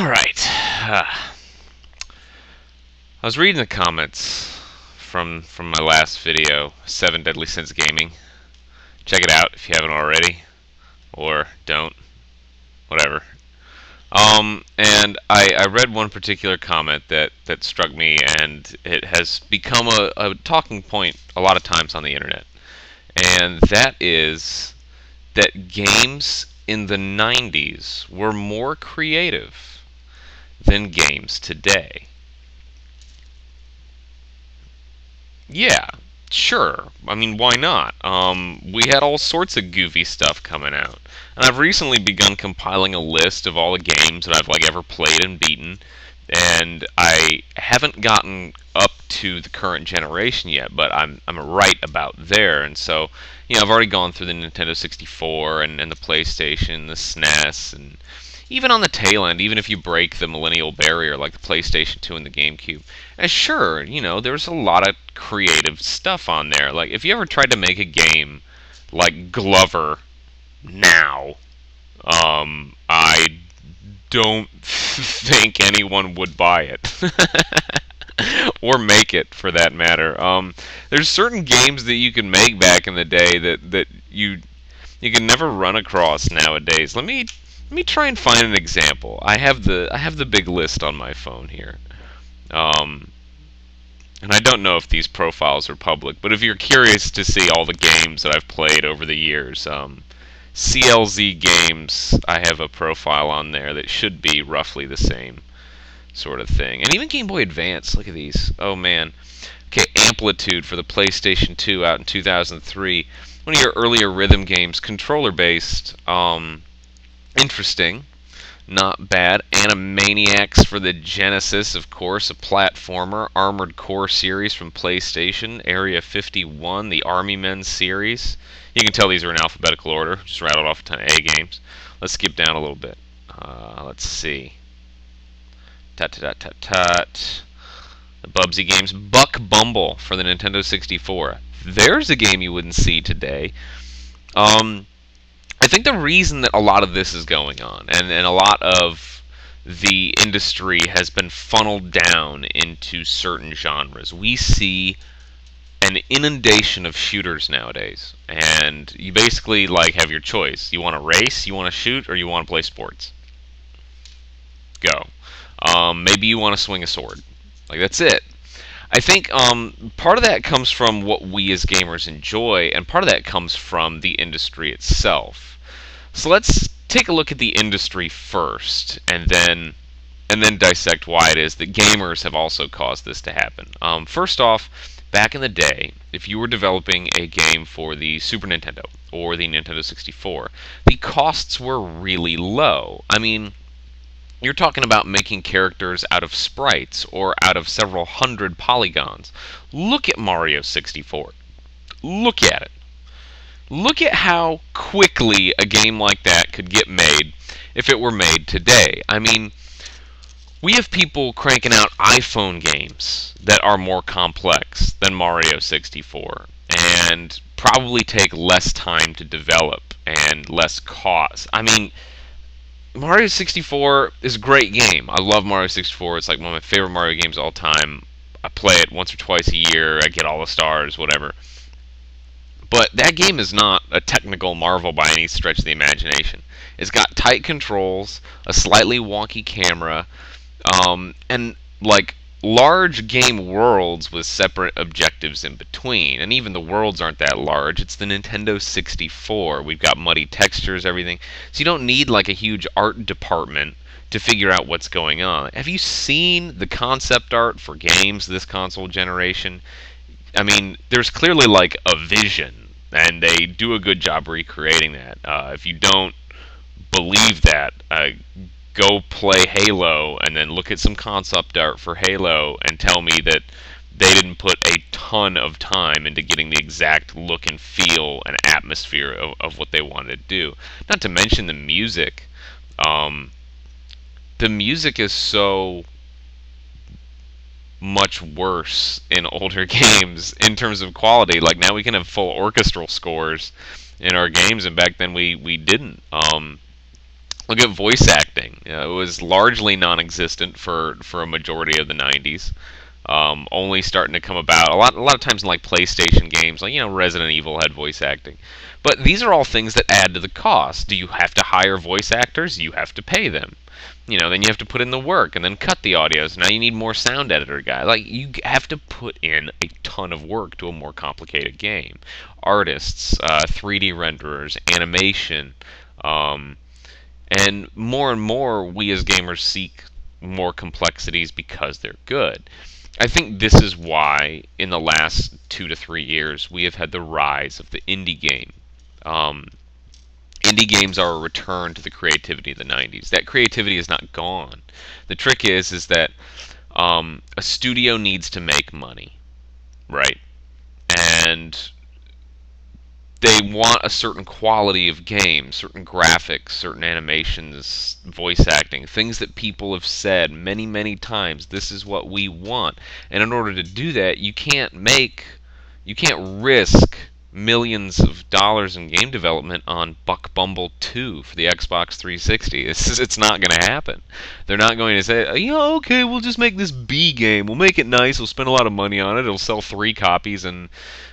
Alright. I was reading the comments from my last video, 7 Deadly Sins Gaming. Check it out if you haven't already. Or don't. Whatever. And I read one particular comment that struck me, and it has become a talking point a lot of times on the internet. And that is that games in the 90s were more creative than games today. Yeah, sure. I mean, why not? We had all sorts of goofy stuff coming out. And I've recently begun compiling a list of all the games that I've ever played and beaten, and I haven't gotten up to the current generation yet, but I'm right about there. And so, I've already gone through the Nintendo 64 and the PlayStation, the SNES, and even on the tail end, even if you break the millennial barrier like the PlayStation 2 and the GameCube. And sure, there's a lot of creative stuff on there. Like, if you ever tried to make a game like Glover now, I don't think anyone would buy it. Or make it, for that matter. There's certain games that you can make back in the day that you can never run across nowadays. Let me try and find an example. I have the big list on my phone here. And I don't know if these profiles are public, but if you're curious to see all the games that I've played over the years, CLZ Games, I have a profile on there that should be roughly the same sort of thing. And even Game Boy Advance, look at these. Oh man. Okay, Amplitude for the PlayStation 2 out in 2003. One of your earlier rhythm games, controller-based. Interesting. Not bad. Animaniacs for the Genesis, of course, a platformer. Armored Core series from PlayStation. Area 51, the Army Men series. You can tell these are in alphabetical order. Just rattled off a ton of A games. Let's skip down a little bit. Let's see. Tut. The Bubsy games. Buck Bumble for the Nintendo 64. There's a game you wouldn't see today. I think the reason that a lot of this is going on, and a lot of the industry has been funneled down into certain genres. We see an inundation of shooters nowadays, and you basically have your choice. You want to race, you want to shoot, or you want to play sports. Go. Maybe you want to swing a sword. That's it. I think part of that comes from what we as gamers enjoy, and part of that comes from the industry itself. So let's take a look at the industry first, and then dissect why it is that gamers have also caused this to happen. First off, back in the day, if you were developing a game for the Super Nintendo or the Nintendo 64, the costs were really low. I mean, you're talking about making characters out of sprites or out of several hundred polygons. Look at Mario 64. Look at it. Look at how quickly a game like that could get made if it were made today. I mean, we have people cranking out iPhone games that are more complex than Mario 64 and probably take less time to develop and less cost. I mean, Mario 64 is a great game. I love Mario 64. It's like one of my favorite Mario games of all time. I play it once or twice a year. I get all the stars, whatever. But that game is not a technical marvel by any stretch of the imagination. It's got tight controls, a slightly wonky camera, and large game worlds with separate objectives in between. And even the worlds aren't that large. It's the Nintendo 64. We've got muddy textures, everything. So you don't need a huge art department to figure out what's going on. Have you seen the concept art for games this console generation? I mean, there's clearly a vision, and they do a good job recreating that. If you don't believe that, go play Halo and then look at some concept art for Halo and tell me that they didn't put a ton of time into getting the exact look and feel and atmosphere of what they wanted to do. Not to mention the music. The music is so much worse in older games in terms of quality. Now we can have full orchestral scores in our games, and back then we didn't. Look at voice acting. It was largely non-existent for a majority of the 90s. Only starting to come about a lot of times in like PlayStation games, like Resident Evil had voice acting. But these are all things that add to the cost. Do you have to hire voice actors? You have to pay them. Then you have to put in the work and then cut the audios. Now you need more sound editor guy. Like you have to put in a ton of work to a more complicated game. Artists, 3D renderers, animation, and more we as gamers seek more complexities because they're good. I think this is why in the last 2 to 3 years we have had the rise of the indie game. Um, Indie games are a return to the creativity of the 90s. That creativity is not gone. The trick is that a studio needs to make money, right? And they want a certain quality of game, certain graphics, certain animations, voice acting, things that people have said many, many times, this is what we want. And in order to do that, you can't risk millions of dollars in game development on Buck Bumble 2 for the Xbox 360. It's not going to happen. They're not going to say, okay, we'll just make this B game. We'll make it nice. We'll spend a lot of money on it. It'll sell 3 copies and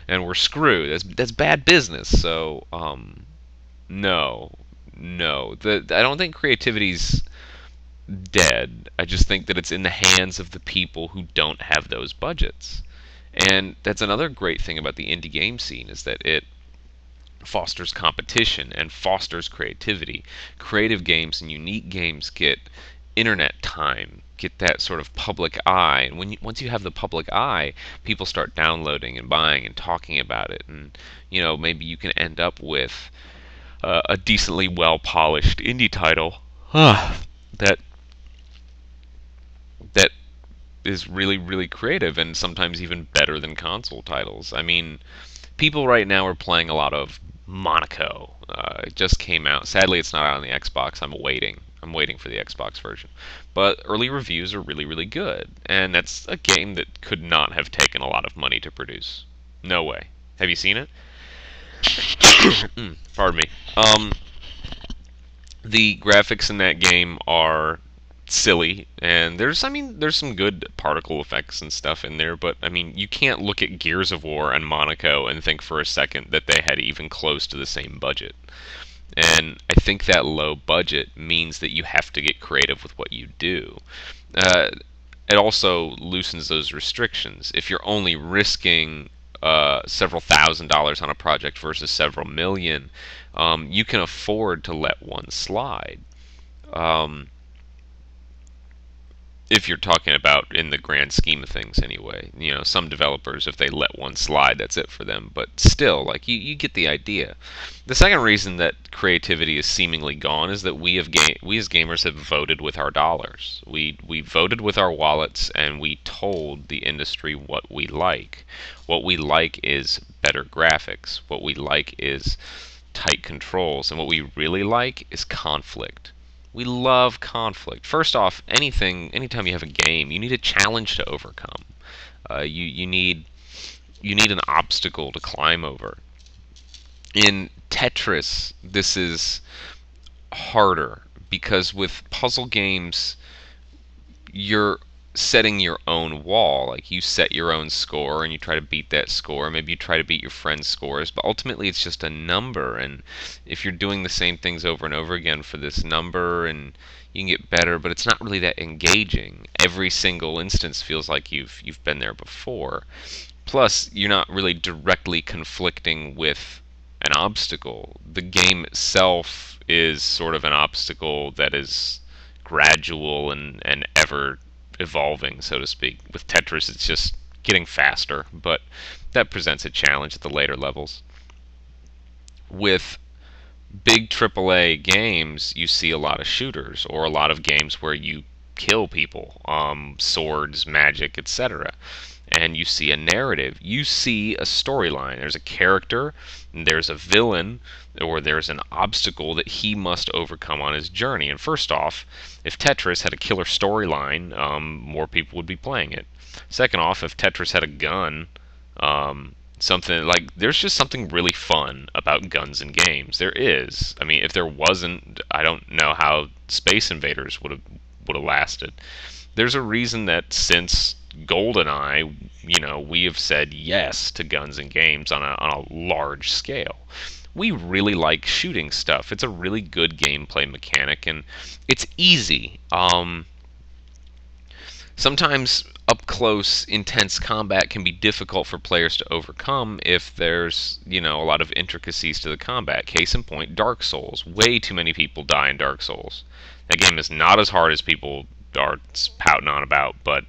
we're screwed. That's bad business. So, no. I don't think creativity's dead. I just think that it's in the hands of the people who don't have those budgets. And that's another great thing about the indie game scene is that it fosters competition and fosters creativity. Creative games and unique games get internet time, get that sort of public eye. And once you have the public eye, people start downloading and buying and talking about it. And maybe you can end up with a decently well-polished indie title that is really, really creative and sometimes even better than console titles. I mean, people right now are playing a lot of Monaco. It just came out. Sadly, it's not out on the Xbox. I'm waiting for the Xbox version. But early reviews are really, really good. And that's a game that could not have taken a lot of money to produce. No way. Have you seen it? Pardon me. The graphics in that game are silly, and there's some good particle effects and stuff in there, but you can't look at Gears of War and Monaco and think for a second that they had even close to the same budget. And I think that low budget means that you have to get creative with what you do. It also loosens those restrictions. If you're only risking several $1,000s on a project versus several million, you can afford to let one slide. If you're talking about in the grand scheme of things anyway. Some developers, if they let one slide, that's it for them. But still, like, you get the idea. The second reason that creativity is seemingly gone is that we as gamers have voted with our dollars. We voted with our wallets, and we told the industry what we like. What we like is better graphics. What we like is tight controls. And what we really like is conflict. We love conflict. First off, anytime you have a game, you need a challenge to overcome. You need an obstacle to climb over. In Tetris, this is harder because with puzzle games, you're setting your own wall. Like, you set your own score and you try to beat that score. Maybe you try to beat your friend's scores, but ultimately it's just a number. And if you're doing the same things over and over again for this number, and you can get better, but it's not really that engaging. Every single instance feels like you've been there before. Plus, you're not really directly conflicting with an obstacle. The game itself is sort of an obstacle that is gradual and ever evolving, so to speak. With Tetris, it's just getting faster, but that presents a challenge at the later levels. With big AAA games, you see a lot of shooters, or a lot of games where you kill people, swords, magic, etc. And you see a narrative. You see a storyline. There's a character, there's a villain, or there's an obstacle that he must overcome on his journey. And first off, if Tetris had a killer storyline, more people would be playing it. Second off, if Tetris had a gun, something like there's just something really fun about guns and games. There is. I mean, if there wasn't, I don't know how Space Invaders would have lasted. There's a reason that since GoldenEye, we have said yes to guns and games on a large scale. We really like shooting stuff. It's a really good gameplay mechanic, and it's easy. Sometimes up close, intense combat can be difficult for players to overcome if there's, a lot of intricacies to the combat. Case in point, Dark Souls. Way too many people die in Dark Souls. That game is not as hard as people are pouting on about, but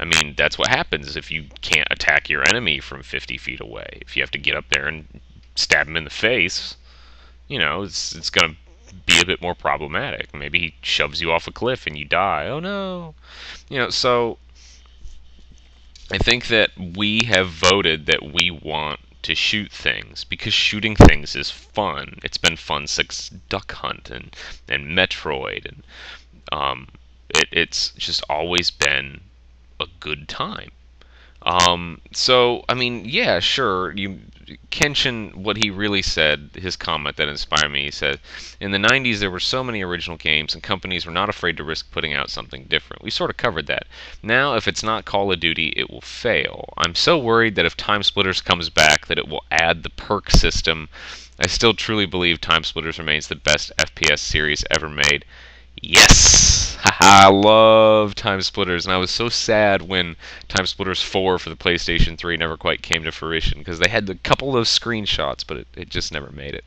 I mean, that's what happens if you can't attack your enemy from 50 feet away. If you have to get up there and stab him in the face, it's going to be a bit more problematic. Maybe he shoves you off a cliff and you die. Oh no. So I think that we have voted that we want to shoot things because shooting things is fun. It's been fun since Duck Hunt and Metroid, and it's just always been a good time. So I mean, yeah, sure. Kenshin, what he really said, his comment that inspired me, he said, in the 90s there were so many original games and companies were not afraid to risk putting out something different. We sort of covered that. Now, if it's not Call of Duty, it will fail. I'm so worried that if Timesplitters comes back, that it will add the perk system. I still truly believe Timesplitters remains the best FPS series ever made. Yes! Haha, I love Timesplitters, and I was so sad when Timesplitters 4 for the PlayStation 3 never quite came to fruition, because they had a couple of screenshots, but it just never made it.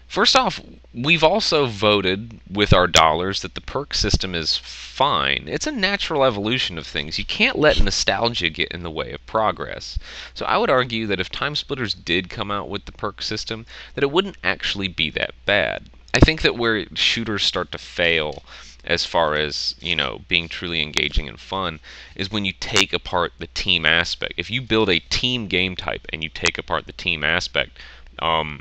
First off, we've also voted with our dollars that the perk system is fine. It's a natural evolution of things. You can't let nostalgia get in the way of progress. So I would argue that if Timesplitters did come out with the perk system, that it wouldn't actually be that bad. I think that where shooters start to fail as far as, being truly engaging and fun is when you take apart the team aspect. If you build a team game type and you take apart the team aspect, what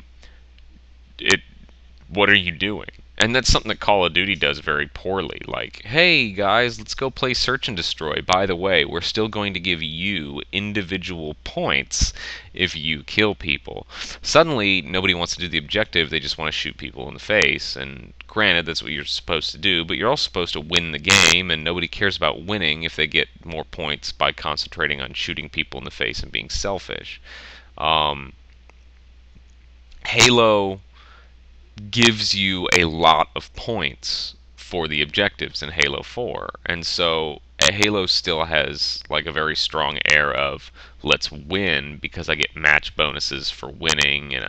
are you doing? And that's something that Call of Duty does very poorly. Like, hey guys, let's go play Search and Destroy. By the way, we're still going to give you individual points if you kill people. Suddenly, nobody wants to do the objective, they just want to shoot people in the face. And granted, that's what you're supposed to do, but you're also supposed to win the game, and nobody cares about winning if they get more points by concentrating on shooting people in the face and being selfish. Halo gives you a lot of points for the objectives in Halo 4. And so Halo still has like a very strong air of let's win because I get match bonuses for winning, and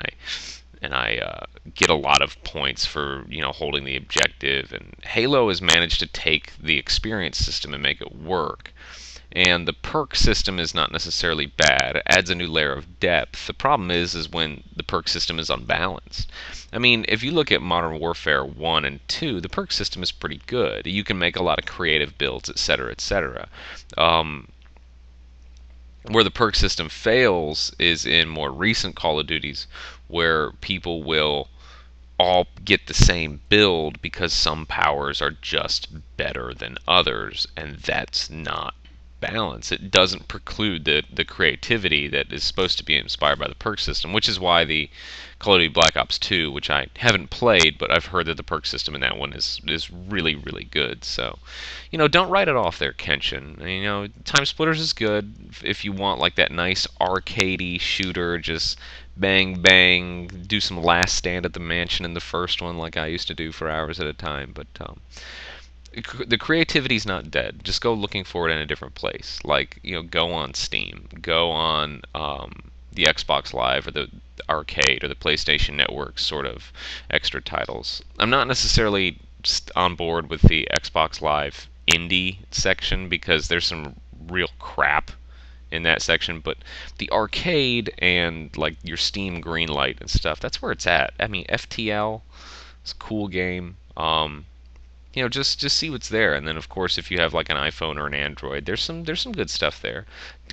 I get a lot of points for holding the objective. And Halo has managed to take the experience system and make it work. And the perk system is not necessarily bad. It adds a new layer of depth. The problem is when the perk system is unbalanced. I mean, if you look at Modern Warfare 1 and 2, the perk system is pretty good. You can make a lot of creative builds, etc., etc. Where the perk system fails is in more recent Call of Duties, where people will all get the same build because some powers are just better than others, and that's not balance. It doesn't preclude the creativity that is supposed to be inspired by the perk system, which is why the Call of Duty Black Ops 2, which I haven't played, but I've heard that the perk system in that one is really, really good. So, don't write it off there, Kenshin. Timesplitters is good if you want like that nice arcadey shooter, just bang bang, do some Last Stand at the Mansion in the first one like I used to do for hours at a time, but the creativity's not dead. Just go looking for it in a different place. Like, go on Steam, go on the Xbox Live or the arcade or the PlayStation Network sort of extra titles. I'm not necessarily on board with the Xbox Live indie section because there's some real crap in that section, but the arcade and like your Steam Greenlight and stuff, that's where it's at. I mean, FTL, it's a cool game. Just see what's there, and then of course if you have like an iPhone or an Android, there's some good stuff there.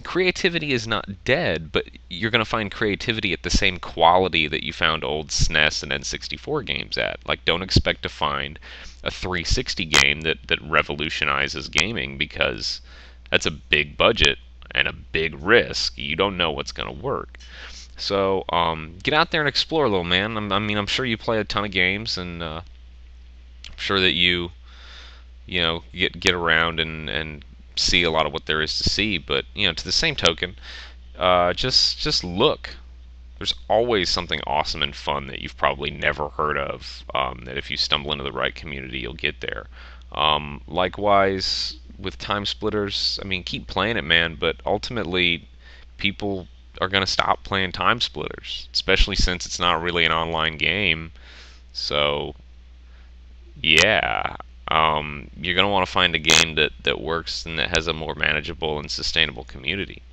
Creativity is not dead, but you're going to find creativity at the same quality that you found old SNES and N64 games at. Like, don't expect to find a 360 game that revolutionizes gaming, because that's a big budget and a big risk. You don't know what's going to work. So get out there and explore, little man. I mean, I'm sure you play a ton of games, and I'm sure that you know, get around and see a lot of what there is to see. But you know, to the same token, just look. There's always something awesome and fun that you've probably never heard of. That if you stumble into the right community, you'll get there. Likewise with Timesplitters, I mean, keep playing it, man. But ultimately, people are going to stop playing Timesplitters, especially since it's not really an online game. So yeah, you're going to want to find a game that works and that has a more manageable and sustainable community.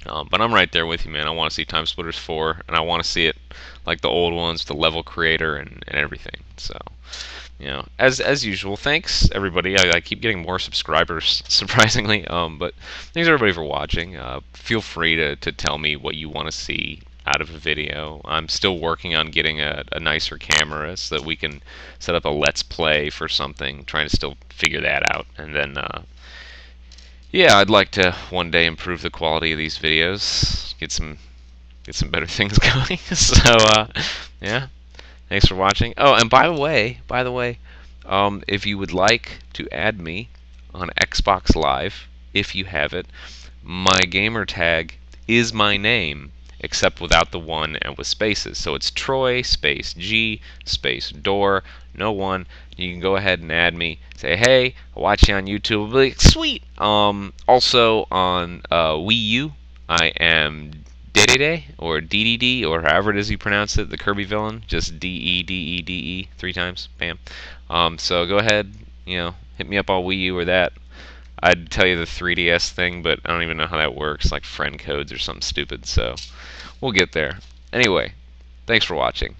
But I'm right there with you, man. I want to see Timesplitters 4, and I want to see it like the old ones, the level creator and everything. So, you know, as usual, thanks everybody. I keep getting more subscribers, surprisingly. But thanks everybody for watching. Feel free to tell me what you want to see out of a video. I'm still working on getting a nicer camera so that we can set up a let's play for something. Trying to still figure that out, and then yeah, I'd like to one day improve the quality of these videos, get some better things going. So yeah, thanks for watching. Oh, and by the way, if you would like to add me on Xbox Live, if you have it, my gamer tag is my name, except without the 1 and with spaces. So it's Troy space G space Door, no 1. You can go ahead and add me. Say, hey, I watch you on YouTube. I'll be like, sweet. Also on Wii U, I am Dedede or DDD or however it is you pronounce it. The Kirby villain, just DEDEDE 3 times. Bam. So go ahead, you know, hit me up on Wii U or that. I'd tell you the 3DS thing, but I don't even know how that works, like friend codes or something stupid. So we'll get there. Anyway, thanks for watching.